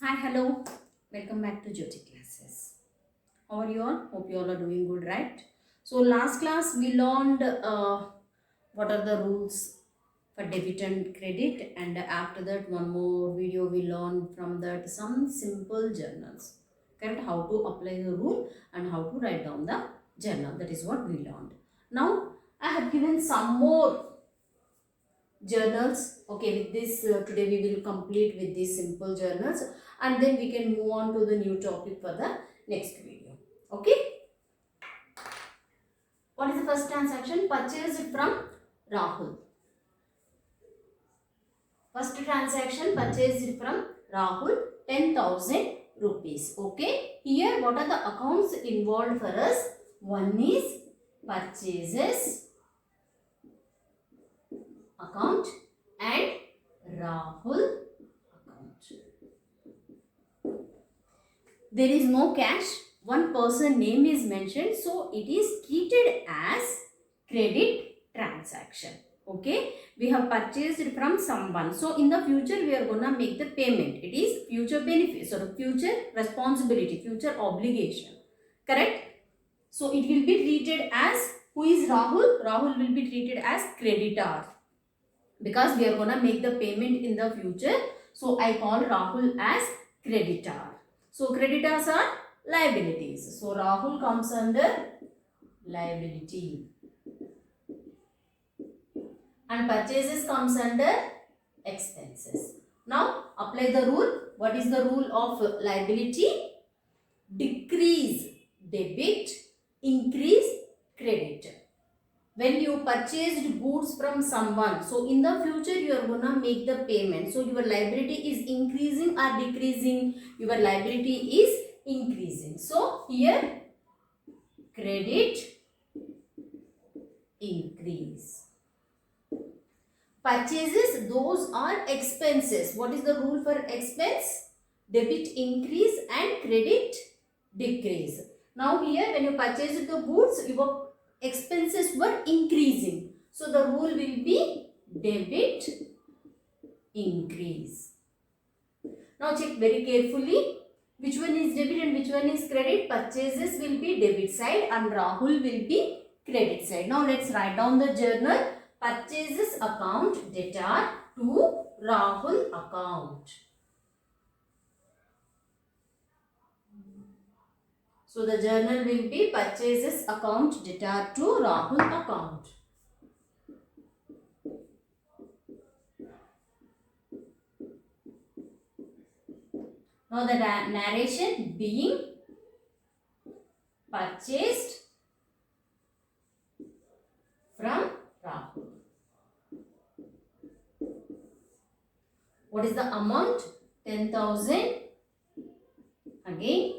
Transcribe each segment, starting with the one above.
Hi, hello. Welcome back to Jyoti classes. How are you all? Hope you all are doing good, right? So last class we learned what are the rules for debit and credit, and after that one more video we learned from that some simple journals. Correct? How to apply the rule and how to write down the journal. That is what we learned. Now I have given some more journals. Okay, with this today we will complete with these simple journals, and then we can move on to the new topic for the next video. Okay, what is the first transaction? Purchased from Rahul. First transaction, purchased from Rahul, 10,000 rupees. Okay, here what are the accounts involved for us? One is purchases account and Rahul account. There is no cash, one person name is mentioned, so it is treated as credit transaction. Okay, we have purchased from someone, so in the future we are gonna make the payment. It is future benefits or future responsibility, future obligation. Correct? So it will be treated as, who is Rahul? Rahul will be treated as creditor because we are gonna make the payment in the future. So I call Rahul as creditor. So creditors are liabilities. So Rahul comes under liability and purchases comes under expenses. Now apply the rule. What is the rule of liability? Decrease debit, increase credit. When you purchased goods from someone, so in the future you are gonna make the payment. So your liability is increasing or decreasing? Your liability is increasing. So here credit increase. Purchases, those are expenses. What is the rule for expense? Debit increase and credit decrease. Now here when you purchased the goods, your expenses were increasing. So the rule will be debit increase. Now check very carefully which one is debit and which one is credit. Purchases will be debit side and Rahul will be credit side. Now let's write down the journal. Purchases account debtor to Rahul account. So the journal will be purchases account debtor to Rahul account. Now the narration being purchased from Rahul. What is the amount? 10,000. Again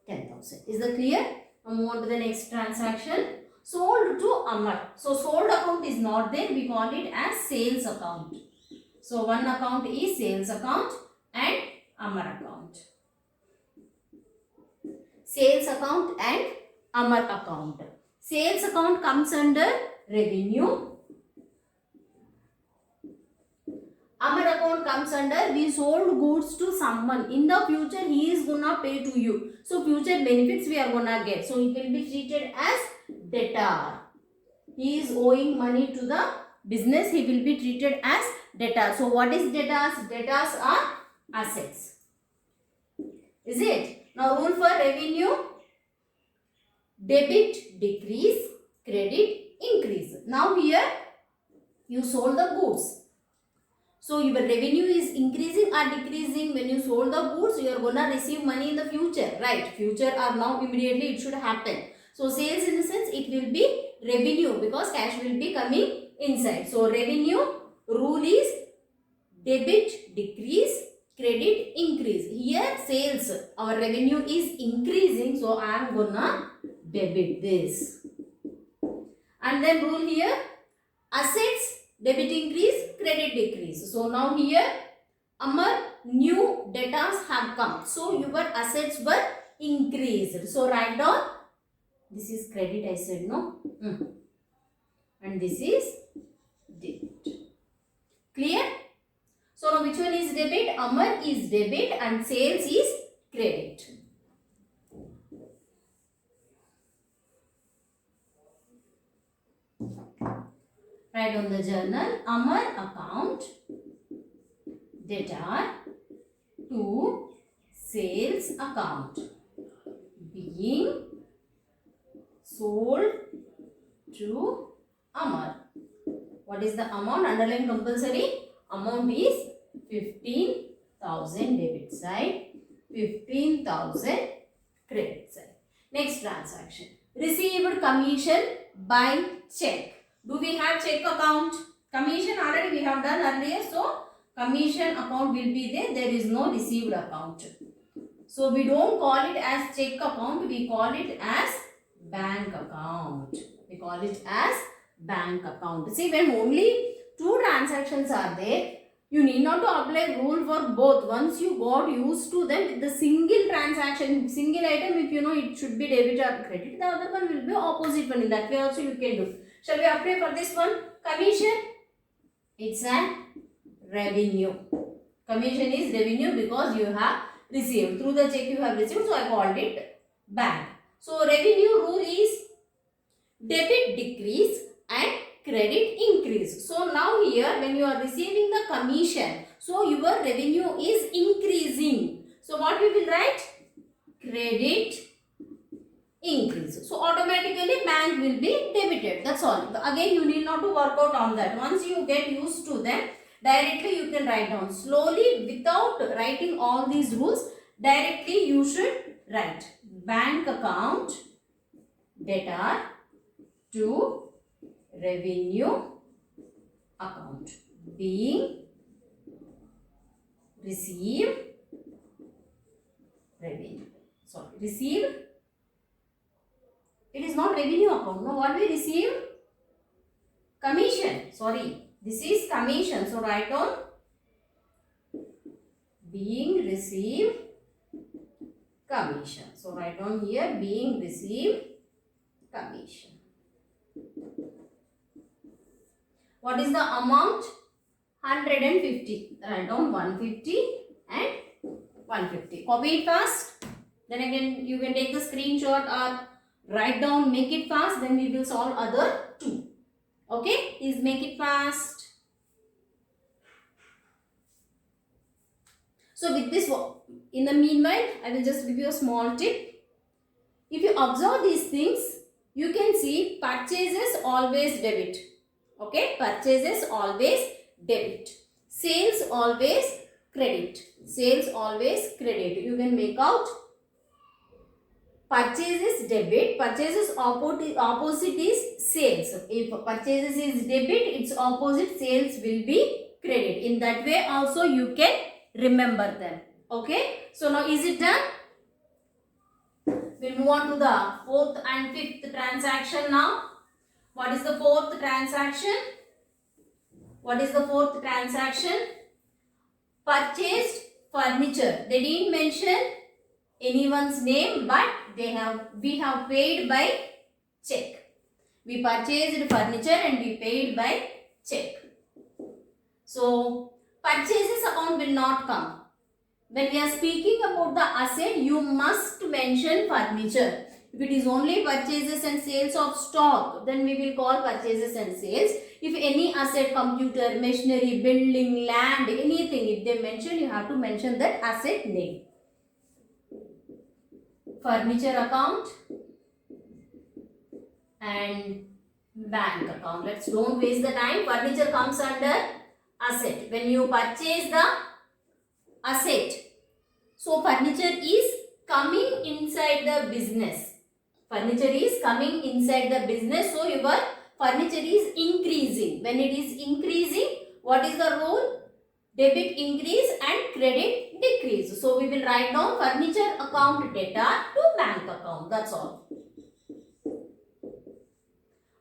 10,000. Is that clear? Now move on to the next transaction. Sold to Amar. So sold account is not there. We call it as sales account. So one account is sales account and Amar account. Sales account and Amar account. Sales account comes under revenue. Amar account comes under we sold goods to someone. In the future he is gonna pay to you. So future benefits we are gonna get. So it will be treated as debtor. He is owing money to the business. He will be treated as debtor. So what is debtors? Debtors are assets. Is it? Now rule for revenue. Debit decrease, credit increase. Now here you sold the goods. So your revenue is increasing or decreasing? When you sold the goods, you are gonna receive money in the future, right? Future or now immediately it should happen. So sales in the sense it will be revenue because cash will be coming inside. So revenue rule is debit decrease, credit increase. Here sales, our revenue is increasing, so I am gonna debit this. And then rule here, assets debit increase, credit decrease. So now here Amar new debtors have come. So your assets were increased. So write down, this is credit I said, no? And this is debit. Clear? So now which one is debit? Amar is debit and sales is credit. Write on the journal, Amar account debtor to sales account being sold to Amar. What is the amount? Underline compulsory. Amount is 15,000 debit side, 15,000 credit side. Next transaction. Received commission by check. Do we have check account? Commission already we have done earlier. So, commission account will be there. There is no received account. So, we don't call it as check account. We call it as bank account. We call it as bank account. See, when only two transactions are there, you need not to apply rule for both. Once you got used to them, the single transaction, single item, if you know it should be debit or credit, the other one will be opposite one. In that way also you can do. Shall we apply for this one? Commission. It's a revenue. Commission is revenue because you have received. Through the check you have received. So, I called it bank. So, revenue rule is debit decrease and credit increase. So, now here when you are receiving the commission, so your revenue is increasing. So, what we will write? Credit increase. So, automatically bank will be debited. That's all. Again, you need not to work out on that. Once you get used to them, directly you can write down. Slowly, without writing all these rules, directly you should write bank account debtor to revenue account being received revenue. Sorry, received. It is not revenue account. No, what we receive? Commission. Sorry, this is commission. So, write on being received commission. So, write on here being received commission. What is the amount? 150. Write down 150 and 150. Copy it fast. Then again you can take the screenshot or write down, make it fast. Then we will solve other two. Okay? Please make it fast. So with this, in the meanwhile, I will just give you a small tip. If you observe these things, you can see purchases always debit. Okay? Purchases always debit. Sales always credit. Sales always credit. You can make out purchases debit. Purchases opposite is sales. If purchases is debit, its opposite sales will be credit. In that way also you can remember them. Okay? So now is it done? We'll move on to the fourth and fifth transaction now. What is the fourth transaction? What is the fourth transaction? Purchased furniture. They didn't mention anyone's name, but we have paid by check. We purchased furniture and we paid by check. So, purchases account will not come. When we are speaking about the asset, you must mention furniture. If it is only purchases and sales of stock, then we will call purchases and sales. If any asset, computer, machinery, building, land, anything, if they mention, you have to mention that asset name. Furniture account and bank account. Don't waste the time. Furniture comes under asset. When you purchase the asset, so furniture is coming inside the business. Furniture is coming inside the business. So your furniture is increasing. When it is increasing, what is the rule? Debit increase and credit decrease. So we will write down furniture account debtor to bank account. That's all.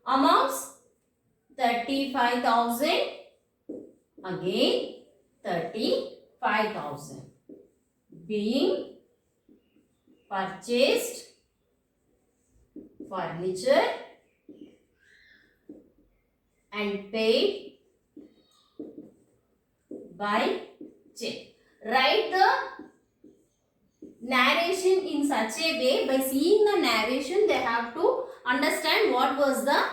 Amounts 35,000. Again 35,000. Being purchased furniture and paid by check. write the narration in such a way, by seeing the narration they have to understand what was the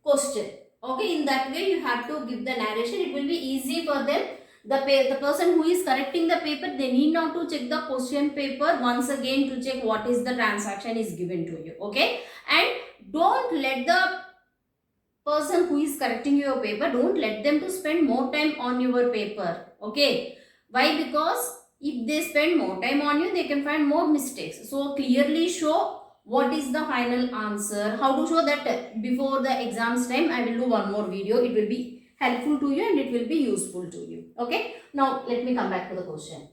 question. Okay, in that way you have to give the narration. It will be easy for them. The person who is correcting the paper, they need not to check the question paper once again to check what is the transaction is given to you. Okay, and don't let the person who is correcting your paper, don't let them to spend more time on your paper. Okay, why? Because if they spend more time on you, they can find more mistakes. So clearly show what is the final answer. How to show that before the exams time, I will do one more video. It will be helpful to you and it will be useful to you. Okay, now let me come back to the question.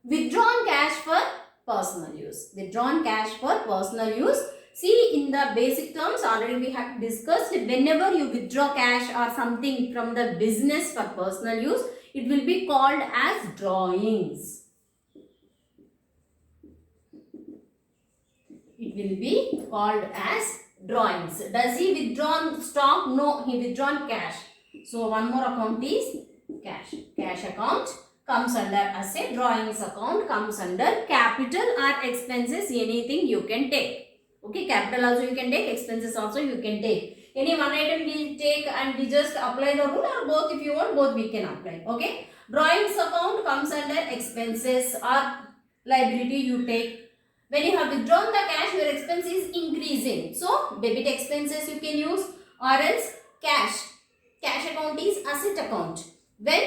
Withdrawn cash for personal use. Withdrawn cash for personal use. See, in the basic terms already we have discussed, whenever you withdraw cash or something from the business for personal use, it will be called as drawings. It will be called as drawings. Does he withdrawn stock? No, he withdrawn cash. So one more account is cash. Cash account comes under asset. Drawings account comes under capital or expenses. Anything you can take. Okay, capital also you can take, expenses also you can take. Any one item we take and we just apply the rule, or both, if you want, both we can apply. Okay, drawings account comes under expenses or liability you take. When you have withdrawn the cash, your expense is increasing. So, debit expenses you can use, or else cash. Cash account is asset account. When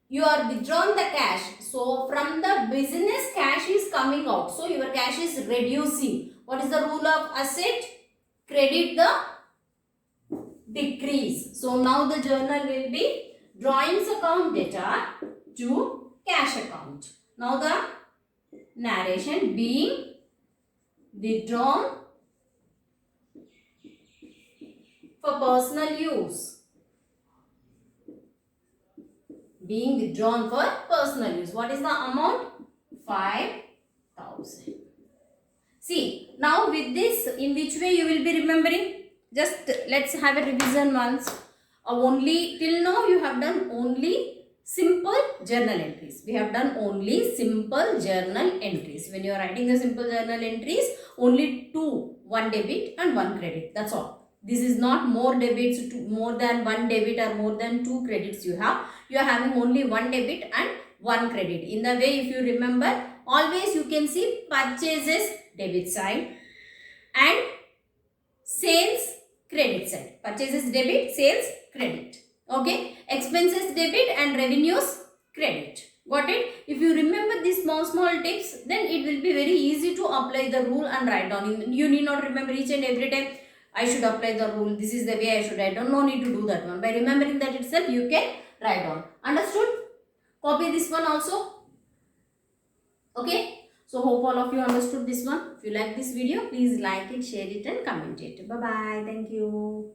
you are withdrawn the cash, so from the business cash is coming out. So, your cash is reducing. What is the rule of asset? Credit the decrease. So, now the journal will be drawings account debtor to cash account. Now, the narration being withdrawn for personal use. Being withdrawn for personal use. What is the amount? 5,000. See, now with this, in which way you will be remembering? Just let's have a revision once. Only till now you have done only simple journal entries. We have done only simple journal entries. When you are writing the simple journal entries, only two, one debit and one credit. That's all. This is not more debits, more than one debit or more than two credits you have. You are having only one debit and one credit. In the way, if you remember, always you can see purchases debit side and sales credit side. Purchases debit, sales credit. Okay, expenses debit and revenues credit. Got it? If you remember these small tips, then it will be very easy to apply the rule and write down. You need not remember each and every time I should apply the rule. This is the way I should write down. No need to do that one. By remembering that itself, you can write down. Understood? Copy this one also. Okay. So hope all of you understood this one. If you like this video, please like it, share it and comment it. Bye bye. Thank you.